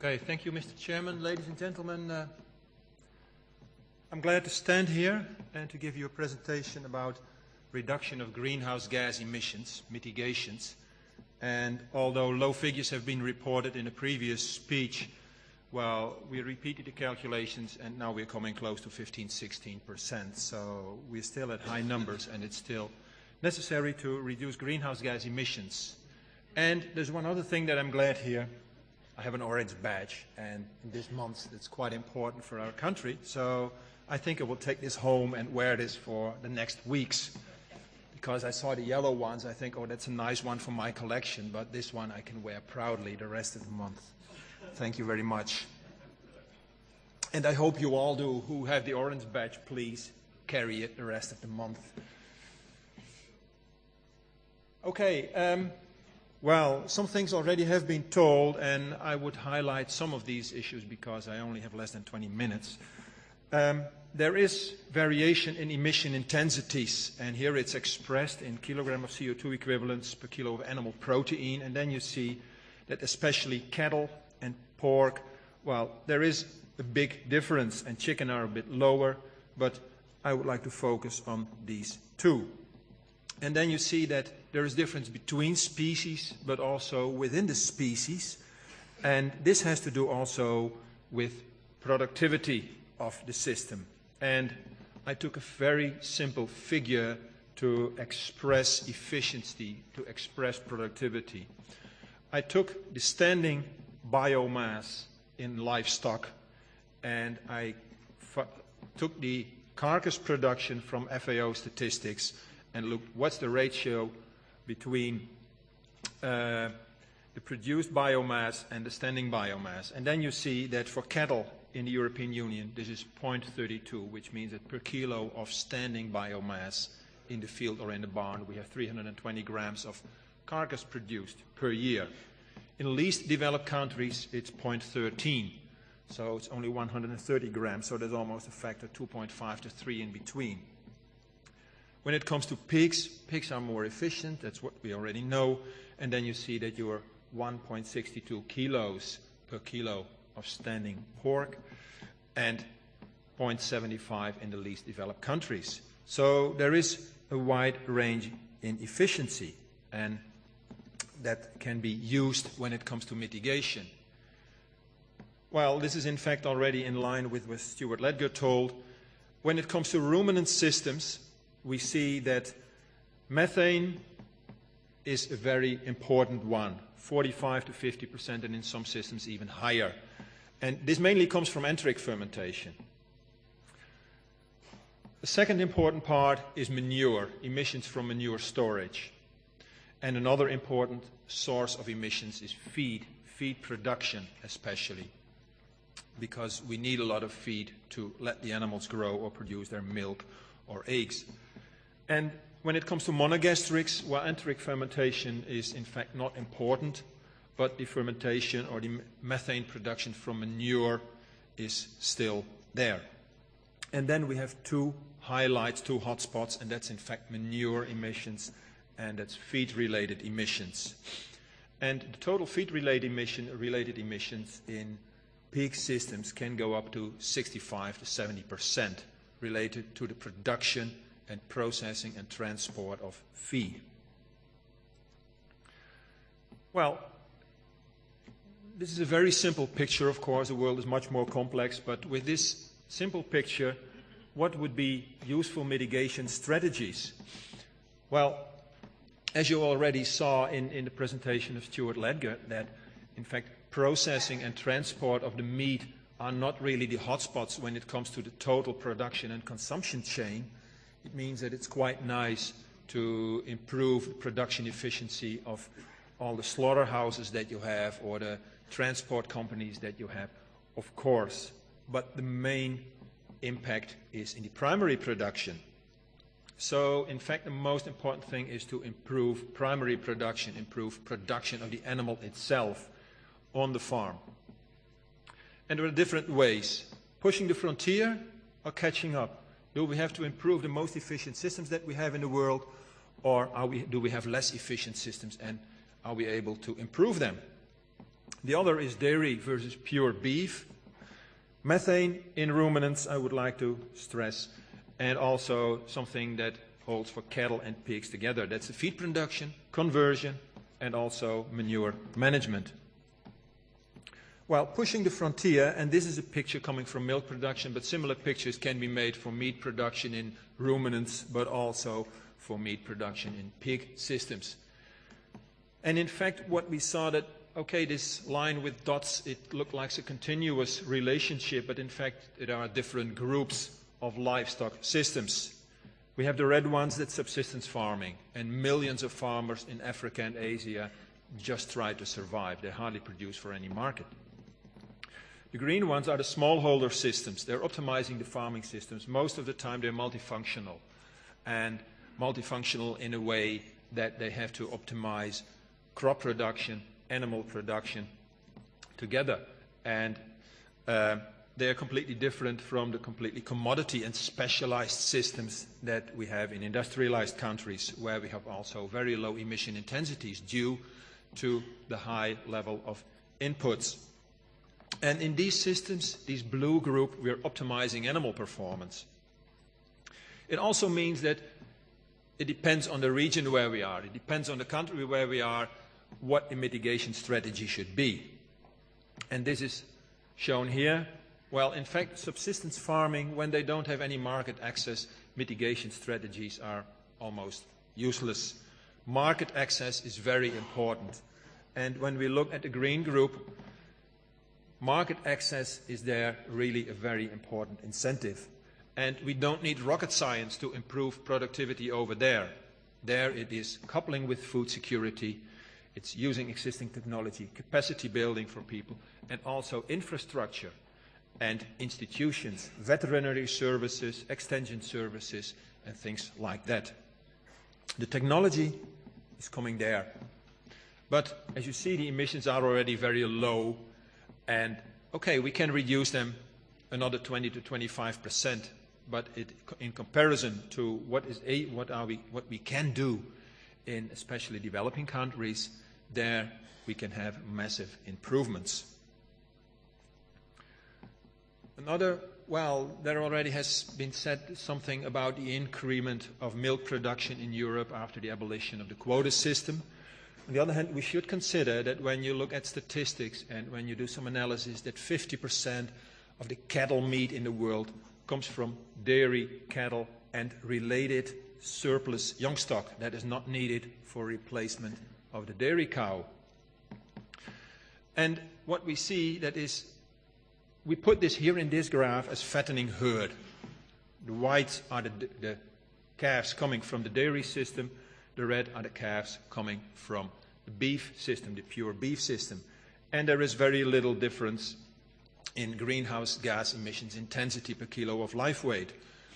Okay, thank you, Mr. Chairman. Ladies and gentlemen, I'm glad to stand here and to give you a presentation about reduction of greenhouse gas emissions, mitigations. And although low figures have been reported in a previous speech, well, we repeated the calculations and now we're coming close to 15–16%. So we're still at high numbers and it's still necessary to reduce greenhouse gas emissions. And there's one other thing that I'm glad here. I have an orange badge, and in this month it's quite important for our country, so I think I will take this home and wear this for the next weeks. Because I saw the yellow ones, I think, oh, that's a nice one for my collection, but this one I can wear proudly the rest of the month. Thank you very much. And I hope you all do, who have the orange badge, please carry it the rest of the month. Okay. Well, some things already have been told, and I would highlight some of these issues because I only have less than 20 minutes. There is variation in emission intensities, and here it's expressed in kilogram of CO2 equivalents per kilo of animal protein, and then you see that especially cattle and pork, well, there is a big difference, and chicken are a bit lower, but I would like to focus on these two. And then you see that there is difference between species, but also within the species. And this has to do also with productivity of the system. And I took a very simple figure to express efficiency, to express productivity. I took the standing biomass in livestock, and I took the carcass production from FAO statistics and looked what's the ratio between the produced biomass and the standing biomass. And then you see that for cattle in the European Union, this is 0.32, which means that per kilo of standing biomass in the field or in the barn, we have 320 grams of carcass produced per year. In least developed countries, it's 0.13. So it's only 130 grams, so there's almost a factor 2.5 to 3 in between. When it comes to pigs, pigs are more efficient, that's what we already know, and then you see that you are 1.62 kilos per kilo of standing pork and 0.75 in the least developed countries. So there is a wide range in efficiency, and that can be used when it comes to mitigation. Well, this is in fact already in line with what Stuart Ledger told. When it comes to ruminant systems, we see that methane is a very important one, 45 to 50%, and in some systems even higher. And this mainly comes from enteric fermentation. The second important part is manure, emissions from manure storage. And another important source of emissions is feed production especially, because we need a lot of feed to let the animals grow or produce their milk or eggs. And when it comes to monogastrics, well, enteric fermentation is in fact not important, but the fermentation or the methane production from manure is still there. And then we have two highlights, two hotspots, and that's in fact manure emissions and that's feed-related emissions. And the total feed-related emissions in pig systems can go up to 65 to 70% related to the production and processing and transport of feed. Well, this is a very simple picture, of course. The world is much more complex, but with this simple picture, what would be useful mitigation strategies? Well, as you already saw in the presentation of Stuart Ledger, that in fact processing and transport of the meat are not really the hotspots when it comes to the total production and consumption chain. It means that it's quite nice to improve the production efficiency of all the slaughterhouses that you have or the transport companies that you have, of course. But the main impact is in the primary production. So, in fact, the most important thing is to improve primary production, improve production of the animal itself on the farm. And there are different ways. Pushing the frontier or catching up. Do we have to improve the most efficient systems that we have in the world, or do we have less efficient systems and are we able to improve them? The other is dairy versus pure beef. Methane in ruminants, I would like to stress, and also something that holds for cattle and pigs together. That's the feed production, conversion, and also manure management. Well, pushing the frontier, and this is a picture coming from milk production, but similar pictures can be made for meat production in ruminants, but also for meat production in pig systems. And in fact, what we saw that, okay, this line with dots, it looked like a continuous relationship, but in fact, there are different groups of livestock systems. We have the red ones, that's subsistence farming, and millions of farmers in Africa and Asia just try to survive. They hardly produce for any market. The green ones are the smallholder systems. They're optimizing the farming systems. Most of the time they're multifunctional, and multifunctional in a way that they have to optimize crop production, animal production together. And they are completely different from the completely commodity and specialized systems that we have in industrialized countries, where we have also very low emission intensities due to the high level of inputs. And in these systems, this blue group, we're optimizing animal performance. It also means that it depends on the region where we are. It depends on the country where we are, what the mitigation strategy should be. And this is shown here. Well, in fact, subsistence farming, when they don't have any market access, mitigation strategies are almost useless. Market access is very important. And when we look at the green group, market access is there really a very important incentive. And we don't need rocket science to improve productivity over there. There it is coupling with food security, it's using existing technology, capacity building for people, and also infrastructure and institutions, veterinary services, extension services, and things like that. The technology is coming there. But as you see, the emissions are already very low. And okay, we can reduce them another 20 to 25%, but in comparison to what we can do in especially developing countries, there we can have massive improvements. There already has been said something about the increment of milk production in Europe after the abolition of the quota system. On the other hand, we should consider that when you look at statistics and when you do some analysis, that 50% of the cattle meat in the world comes from dairy cattle and related surplus young stock that is not needed for replacement of the dairy cow. And what we see that is, we put this here in this graph as fattening herd. The whites are the calves coming from the dairy system. The red are the calves coming from the beef system, the pure beef system. And there is very little difference in greenhouse gas emissions intensity per kilo of live weight.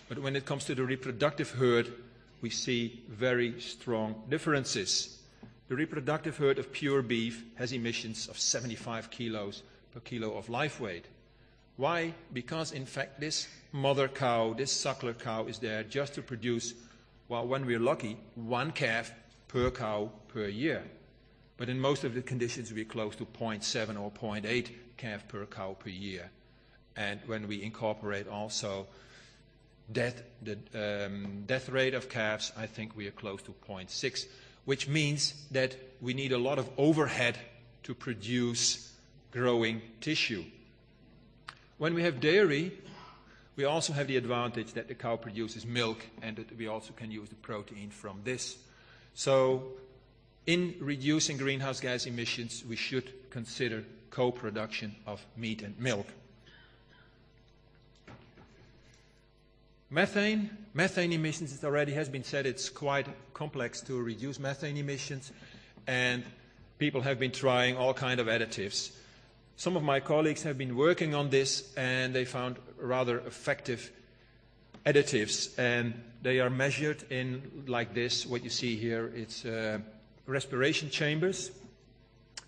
But when it comes to the reproductive herd, we see very strong differences. The reproductive herd of pure beef has emissions of 75 kilos per kilo of live weight. Why? Because in fact this mother cow, this suckler cow is there just to produce, well, when we're lucky, one calf per cow per year. But in most of the conditions we're close to 0.7 or 0.8 calf per cow per year. And when we incorporate also the death rate of calves, I think we are close to 0.6, which means that we need a lot of overhead to produce growing tissue. When we have dairy, we also have the advantage that the cow produces milk and that we also can use the protein from this. So in reducing greenhouse gas emissions, we should consider co-production of meat and milk. Methane emissions, it already has been said, it's quite complex to reduce methane emissions, and people have been trying all kinds of additives. Some of my colleagues have been working on this, and they found rather effective additives, and they are measured in like this. What you see here, it's respiration chambers,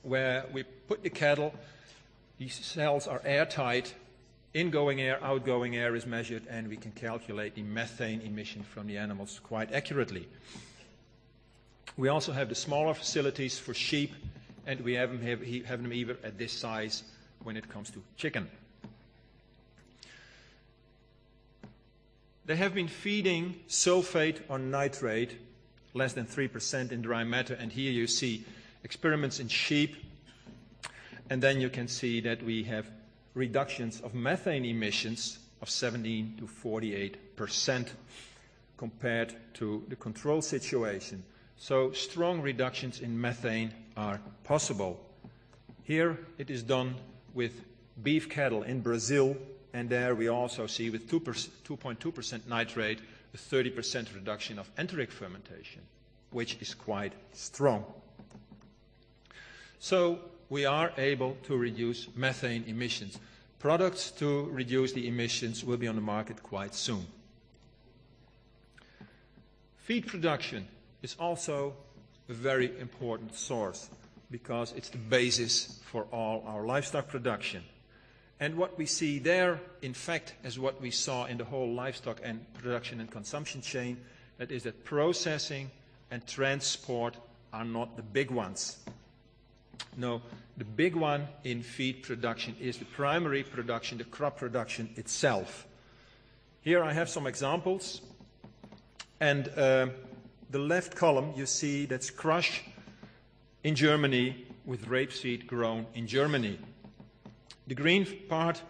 where we put the cattle, these cells are airtight, ingoing air, outgoing air is measured, and we can calculate the methane emission from the animals quite accurately. We also have the smaller facilities for sheep and we have them either at this size when it comes to chicken. They have been feeding sulfate or nitrate, less than 3% in dry matter, and here you see experiments in sheep, and then you can see that we have reductions of methane emissions of 17 to 48% compared to the control situation. So strong reductions in methane are possible. Here it is done with beef cattle in Brazil, and there we also see with 2.2% nitrate a 30% reduction of enteric fermentation, which is quite strong. So we are able to reduce methane emissions. Products to reduce the emissions will be on the market quite soon. Feed production is also a very important source because it's the basis for all our livestock production. And what we see there, in fact, is what we saw in the whole livestock and production and consumption chain, that is that processing and transport are not the big ones. No, the big one in feed production is the primary production, the crop production itself. Here I have some examples, and the left column you see that's crush in Germany with rapeseed grown in Germany. The green part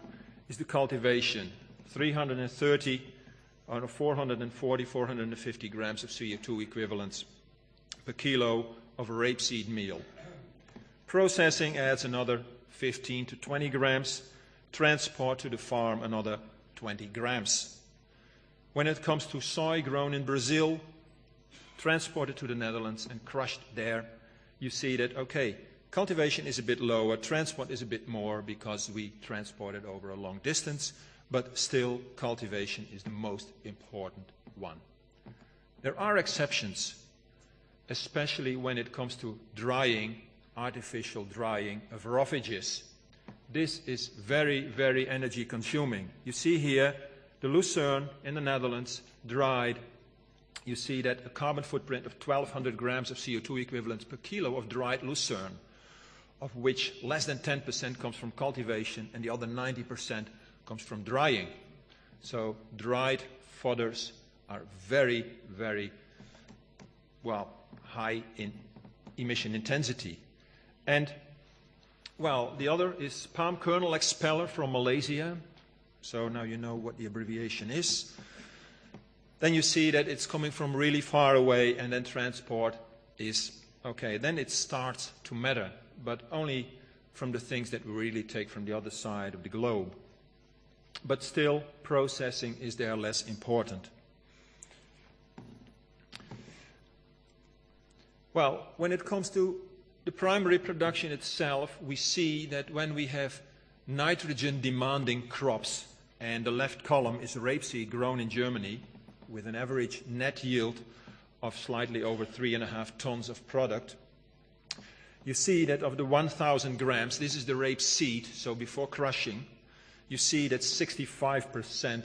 is the cultivation, 330 out of 440, 450 grams of CO2 equivalents per kilo of rapeseed meal. Processing adds another 15 to 20 grams, transport to the farm another 20 grams. When it comes to soy grown in Brazil, transported to the Netherlands and crushed there, you see that, okay, cultivation is a bit lower, transport is a bit more because we transport it over a long distance, but still cultivation is the most important one. There are exceptions, especially when it comes to drying, artificial drying of roughages. This is very, very energy consuming. You see here the lucerne in the Netherlands dried. You see that a carbon footprint of 1,200 grams of CO2 equivalents per kilo of dried lucerne, of which less than 10% comes from cultivation and the other 90% comes from drying. So dried fodders are very, very, well, high in emission intensity. And, well, the other is palm kernel expeller from Malaysia. So now you know what the abbreviation is. Then you see that it's coming from really far away, and then transport is, okay, then it starts to matter, but only from the things that we really take from the other side of the globe. But still, processing is there less important. Well, when it comes to the primary production itself, we see that when we have nitrogen-demanding crops, and the left column is rapeseed grown in Germany, with an average net yield of slightly over 3.5 tons of product, you see that of the 1,000 grams, this is the rapeseed, so before crushing, you see that 65%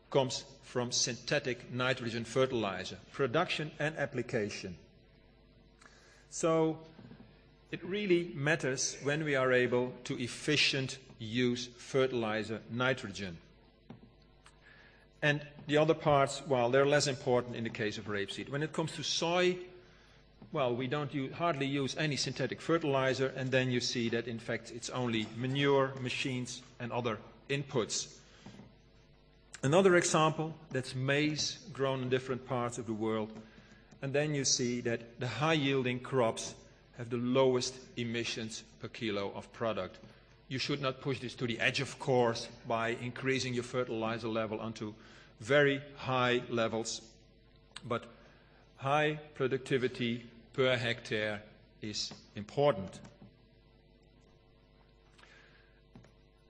comes from synthetic nitrogen fertilizer, production and application. So it really matters when we are able to efficient use fertilizer nitrogen. And the other parts, well, they're less important in the case of rapeseed. When it comes to soy, well, we don't hardly use any synthetic fertilizer, and then you see that, in fact, it's only manure, machines, and other inputs. Another example, that's maize grown in different parts of the world, and then you see that the high-yielding crops have the lowest emissions per kilo of product. You should not push this to the edge, of course, by increasing your fertilizer level onto very high levels, but high productivity per hectare is important.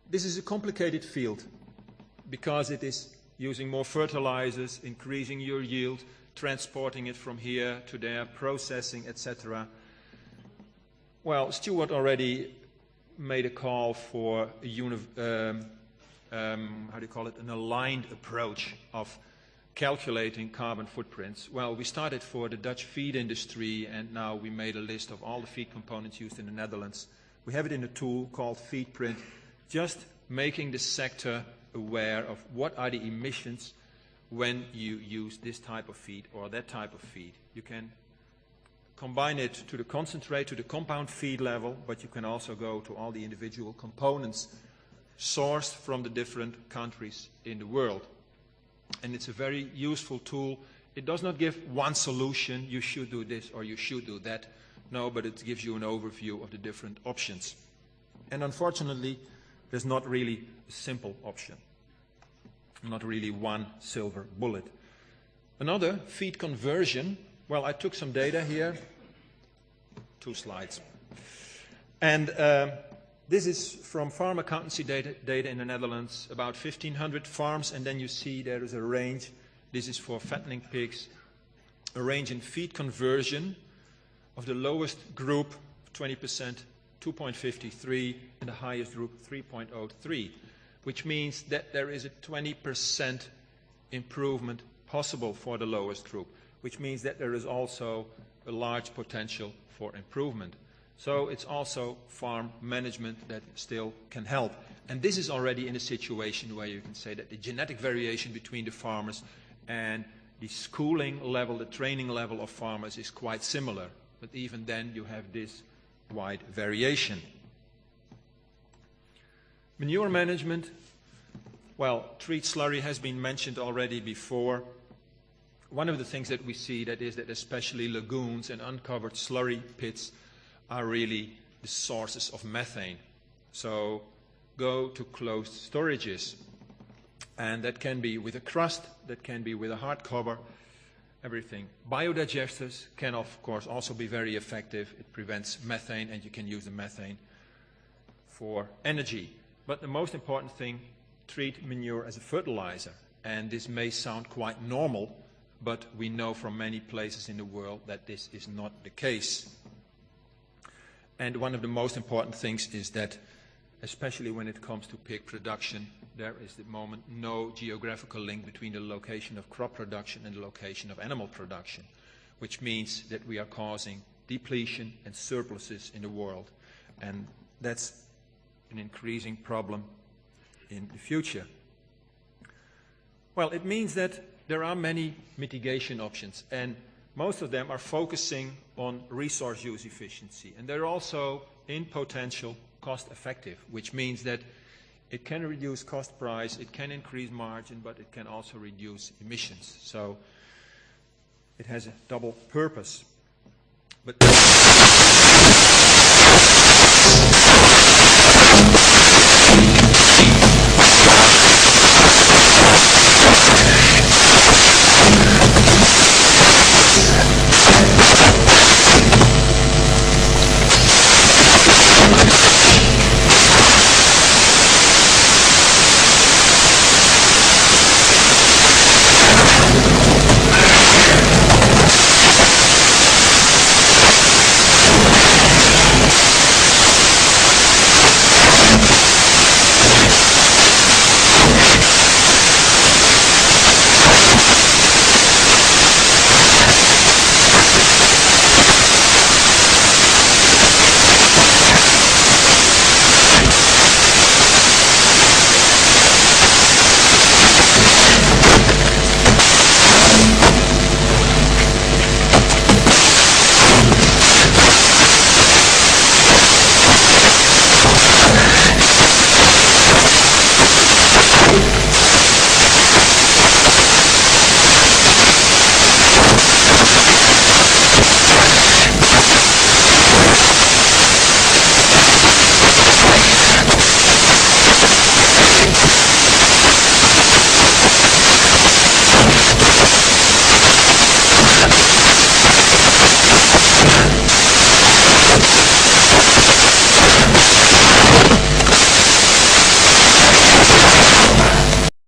This is a complicated field because it is using more fertilizers, increasing your yield, transporting it from here to there, processing, etc. Well, Stuart already made a call for a an aligned approach of calculating carbon footprints. Well, we started for the Dutch feed industry, and now we made a list of all the feed components used in the Netherlands. We have it in a tool called Feedprint, just making the sector aware of what are the emissions when you use this type of feed or that type of feed. You can combine it to the concentrate, to the compound feed level, but you can also go to all the individual components sourced from the different countries in the world. And it's a very useful tool. It does not give one solution, you should do this or you should do that. No, but it gives you an overview of the different options. And unfortunately, there's not really a simple option. Not really one silver bullet. Another, feed conversion. Well, I took some data here. 2 slides. And this is from farm accountancy data in the Netherlands, about 1,500 farms, and then you see there is a range. This is for fattening pigs, a range in feed conversion of the lowest group, 20%, 2.53, and the highest group, 3.03, which means that there is a 20% improvement possible for the lowest group, which means that there is also a large potential for improvement. So it's also farm management that still can help. And this is already in a situation where you can say that the genetic variation between the farmers and the schooling level, the training level of farmers is quite similar. But even then you have this wide variation. Manure management. Well, treat slurry has been mentioned already before. One of the things that we see that is that especially lagoons and uncovered slurry pits are really the sources of methane. So go to closed storages. And that can be with a crust, that can be with a hard cover, everything. Biodigesters can of course also be very effective. It prevents methane and you can use the methane for energy. But the most important thing, treat manure as a fertilizer. And this may sound quite normal, but we know from many places in the world that this is not the case. And one of the most important things is that, especially when it comes to pig production, there is at the moment no geographical link between the location of crop production and the location of animal production, which means that we are causing depletion and surpluses in the world. And that's an increasing problem in the future. Well, it means that there are many mitigation options, and most of them are focusing on resource use efficiency. And they're also, in potential, cost effective, which means that it can reduce cost price, it can increase margin, but it can also reduce emissions. So it has a double purpose. But